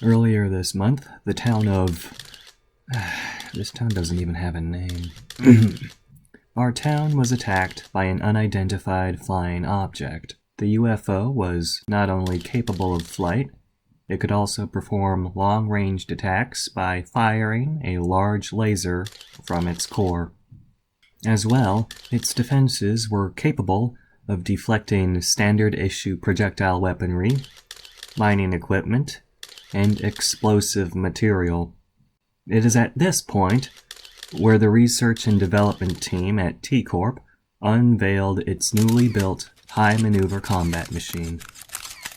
Earlier this month, the town of... this town doesn't even have a name. Our town was attacked by an unidentified flying object. The UFO was not only capable of flight, it could also perform long-ranged attacks by firing a large laser from its core. As well, its defenses were capable of deflecting standard-issue projectile weaponry, mining equipment, and explosive material. It is at this point where the research and development team at T-CORP unveiled its newly built high-maneuver combat machine.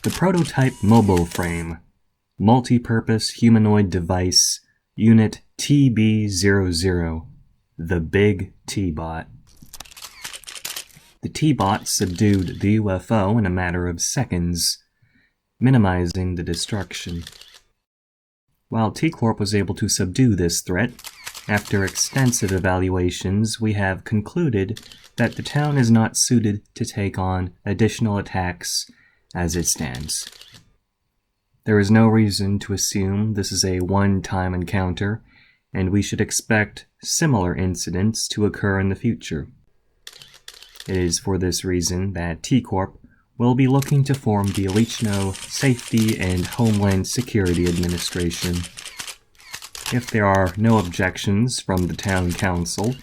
The prototype mobile frame, multi-purpose humanoid device, Unit TB00, the Big T-Bot. The T-Bot subdued the UFO in a matter of seconds, minimizing the destruction. While T-Corp was able to subdue this threat, after extensive evaluations, we have concluded that the town is not suited to take on additional attacks as it stands. There is no reason to assume this is a one-time encounter, and we should expect similar incidents to occur in the future. It is for this reason that T-Corp will be looking to form the Otlichno Safety and Homeland Security Administration. If there are no objections from the town council,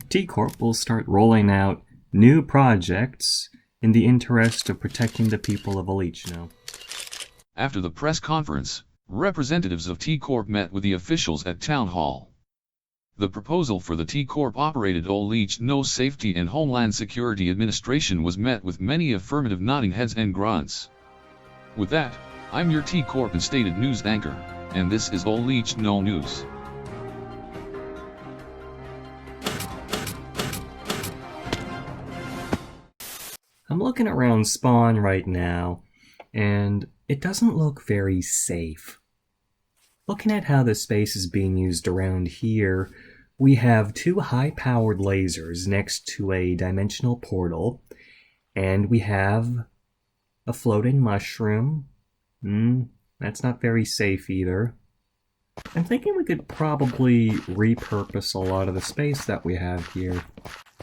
T-Corp will start rolling out new projects in the interest of protecting the people of Otlichno. After the press conference, representatives of T-Corp met with the officials at Town Hall. The proposal for the T-Corp-operated Otlichno Safety and Homeland Security Administration was met with many affirmative nodding heads and grunts. With that, I'm your T-Corp and stated news anchor, and this is Otlichno News. I'm looking around Spawn right now, and it doesn't look very safe. Looking at how the space is being used around here, we have two high-powered lasers next to a dimensional portal, and we have a floating mushroom. That's not very safe either. I'm thinking we could probably repurpose a lot of the space that we have here.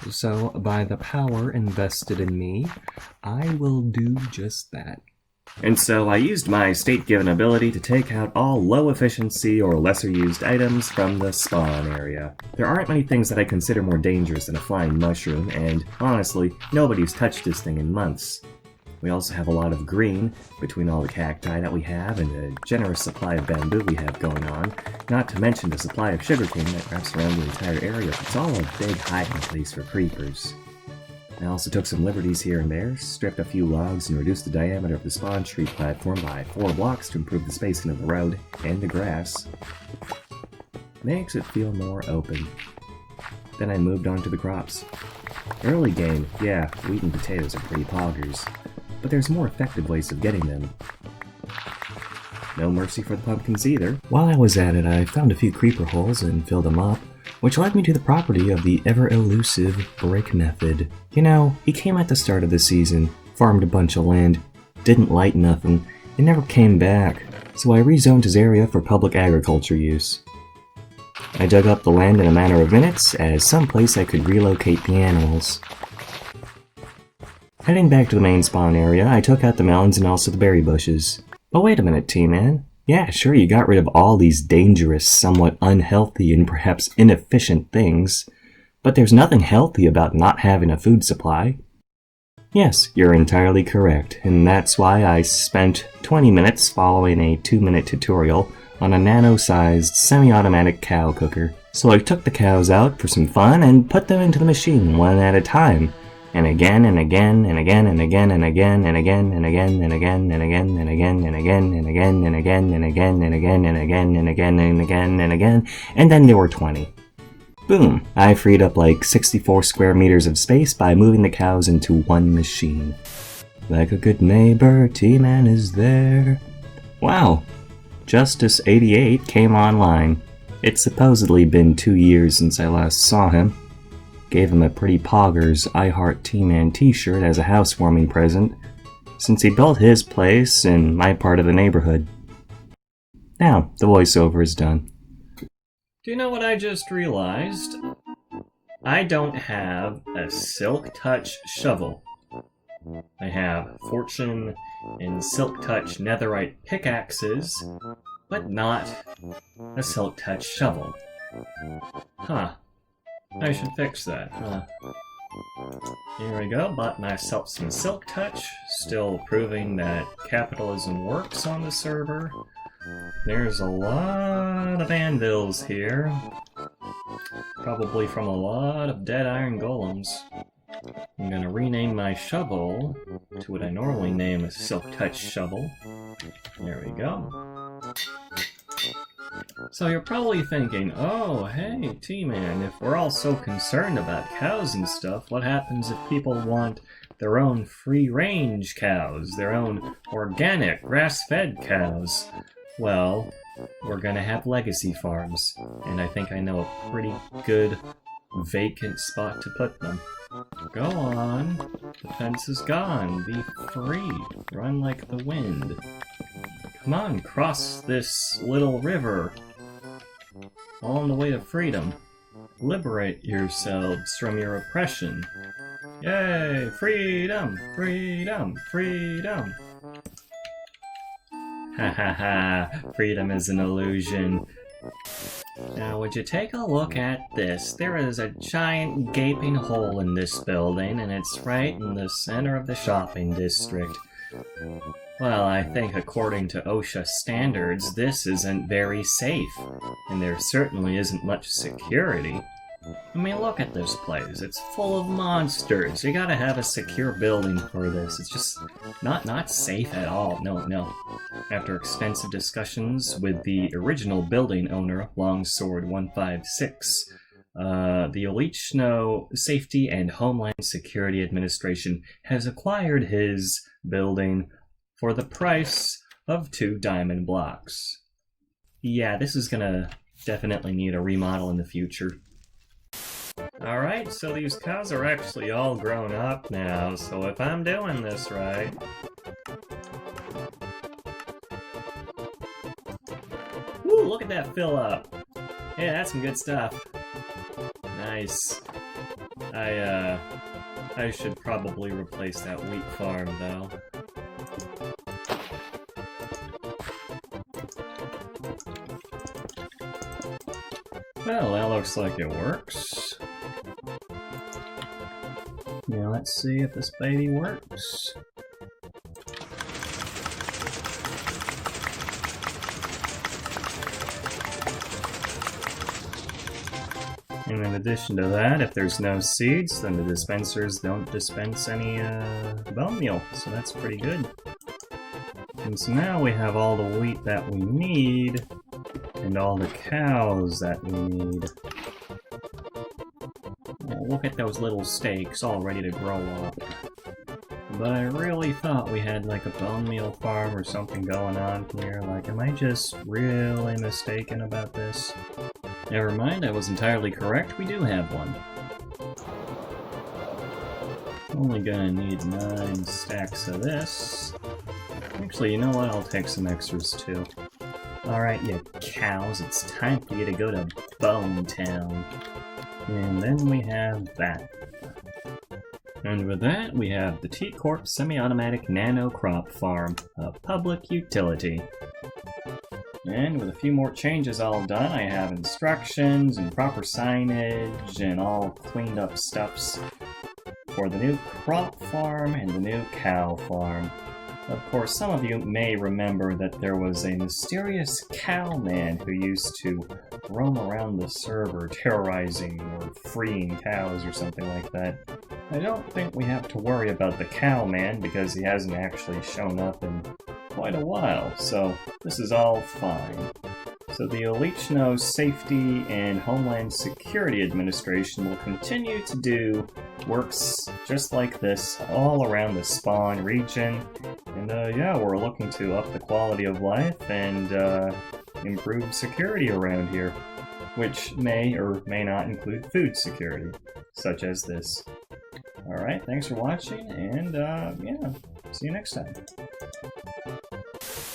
So, by the power invested in me, I will do just that. And so I used my state-given ability to take out all low-efficiency or lesser-used items from the spawn area. There aren't many things that I consider more dangerous than a flying mushroom, and honestly, nobody's touched this thing in months. We also have a lot of green between all the cacti that we have and the generous supply of bamboo we have going on, not to mention the supply of sugarcane that wraps around the entire area. It's all a big hiding place for creepers. I also took some liberties here and there, stripped a few logs and reduced the diameter of the spawn tree platform by 4 blocks to improve the spacing of the road and the grass. Makes it feel more open. Then I moved on to the crops. Early game, yeah, wheat and potatoes are pretty poggers, but there's more effective ways of getting them. No mercy for the pumpkins either. While I was at it, I found a few creeper holes and filled them up, which led me to the property of the ever-elusive Brick Method. You know, he came at the start of the season, farmed a bunch of land, didn't light nothing, and never came back, so I rezoned his area for public agriculture use. I dug up the land in a matter of minutes as someplace I could relocate the animals. Heading back to the main spawn area, I took out the melons and also the berry bushes. But wait a minute, T-Man. Yeah, sure, you got rid of all these dangerous, somewhat unhealthy, and perhaps inefficient things, but there's nothing healthy about not having a food supply. Yes, you're entirely correct, and that's why I spent 20 minutes following a 2-minute tutorial on a nano-sized, semi-automatic cow cooker. So I took the cows out for some fun and put them into the machine one at a time, and again and again and again and again and again and again and again and again and again and again and again and again and again and again and again and again and again and again and again, and then there were 20. Boom! I freed up like 64 square meters of space by moving the cows into one machine. Like a good neighbor, T-Man is there. Wow! Justice 88 came online. It's supposedly been 2 years since I last saw him. Gave him a pretty poggers I Heart T-Man t-shirt as a housewarming present, since he built his place in my part of the neighborhood. Now, the voiceover is done. Do you know what I just realized? I don't have a Silk Touch shovel. I have Fortune and Silk Touch netherite pickaxes, but not a Silk Touch shovel. Huh. I should fix that, huh? Here we go, bought myself some Silk Touch, still proving that capitalism works on the server. There's a lot of anvils here, probably from a lot of dead iron golems. I'm gonna rename my shovel to what I normally name a Silk Touch shovel. There we go. So you're probably thinking, oh, hey, T-Man, if we're all so concerned about cows and stuff, what happens if people want their own free-range cows, their own organic, grass-fed cows? Well, we're gonna have legacy farms, and I think I know a pretty good vacant spot to put them. Go on, the fence is gone, be free, run like the wind. Come on, cross this little river, on the way to freedom. Liberate yourselves from your oppression. Yay, freedom, freedom, freedom. Ha ha ha, freedom is an illusion. Now, would you take a look at this? There is a giant gaping hole in this building, and it's right in the center of the shopping district. Well, I think according to OSHA standards, this isn't very safe, and there certainly isn't much security. I mean, look at this place. It's full of monsters. You gotta have a secure building for this. It's just not safe at all. No. After extensive discussions with the original building owner, Longsword156, the Otlichno Safety and Homeland Security Administration has acquired his building for the price of 2 diamond blocks. Yeah, this is gonna definitely need a remodel in the future. Alright, so these cows are actually all grown up now, so if I'm doing this right... Woo, look at that fill up! Yeah, that's some good stuff. Nice. I should probably replace that wheat farm, though. Well, that looks like it works. Now let's see if this baby works. And in addition to that, if there's no seeds, then the dispensers don't dispense any bone meal, so that's pretty good. And so now we have all the wheat that we need, and all the cows that we need. Oh, look at those little steaks all ready to grow up. But I really thought we had like a bone meal farm or something going on here. Like, am I just really mistaken about this? Never mind, I was entirely correct. We do have one. Only gonna need 9 stacks of this. Actually, you know what? I'll take some extras too. Alright, you cows, it's time for you to go to Bone Town. And then we have that. And with that, we have the T-CORP Semi-Automatic Nano Crop Farm, a public utility. And with a few more changes all done, I have instructions and proper signage and all cleaned up stuffs for the new crop farm and the new cow farm. Of course, some of you may remember that there was a mysterious cowman who used to roam around the server terrorizing or freeing cows or something like that. I don't think we have to worry about the cowman because he hasn't actually shown up in quite a while, so this is all fine. So the Otlichno Safety and Homeland Security Administration will continue to do works just like this all around the spawn region. And yeah, we're looking to up the quality of life and improve security around here, which may or may not include food security, such as this. Alright, thanks for watching, and yeah, see you next time.